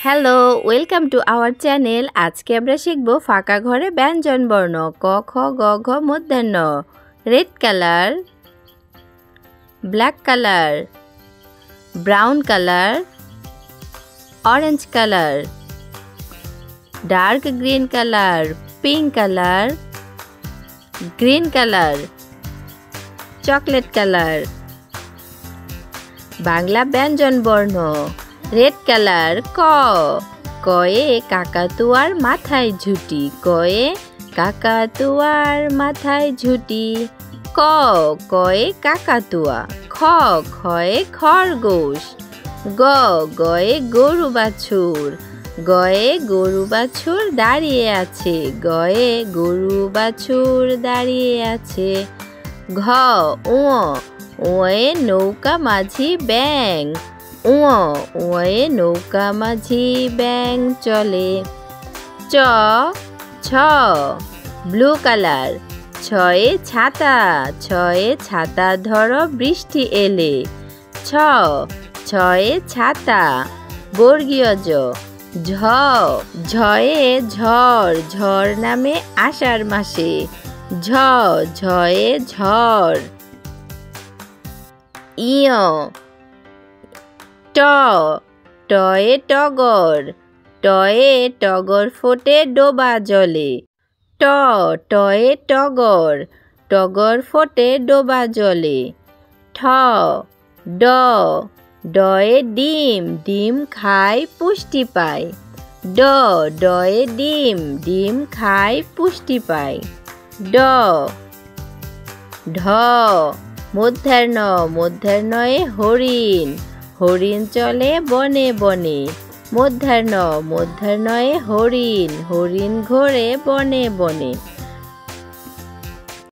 Hello, welcome to our channel. আজকে আমরা শিখব ফাঁকা ঘরে ব্যঞ্জন বর্ণ ক খ গ ঘ মূর্ধন্য। Red colour, black colour, brown colour, orange colour, dark green colour, pink colour, green colour, chocolate colour. Bangla ব্যঞ্জন বর্ণ। রেড কালার ক, কয়ে কাকাতুয়ার মাথায় ঝুঁটি, কয়ে কাকাতুয়ার মাথায় ঝুঁটি। ক, কয়ে কাকাতুয়া। খ, খয়ে খরগোশ। গ, গয়ে গরু বাছুর, গয়ে গরু বাছুর দাঁড়িয়ে আছে, গয়ে গরু বাছুর দাঁড়িয়ে আছে। ঘ, উ, ওয়ে নৌকা মাঝি ব্যাঙ, ওয়ে নৌকা মাঝি ব্যাঙ চলে। চ, ছ, ব্লু কালার। ছয়ে ছাতা, ছয়ে ছাতা ধরো বৃষ্টি এলে। ছ, ছয়ে ছাতা, বর্গীয় জ। ঝ, ঝয়ে ঝড়, ঝড় নামে আষাঢ় মাসে। ঝ, ঝয়ে ঝড়। ইয়, ট, টয়ে টগর, টয়ে টগর ফোটে ডোবা জলে। ট, টয়ে টগর, টগর ফোটে ডোবা জলে। ঠ, ড, ডয়ে ডিম, ডিম খায় পুষ্টি পায়। ড, ডয়ে ডিম, ডিম খায় পুষ্টি পায়। ড, ঢ, মূর্ধন্য, মূর্ধন্যয়ে হরিণ, হরিণ চলে বনে বনে। মূর্ধন্য, মূর্ধন্যয়ে হরিণ, হরিণ ঘোরে বনে বনে।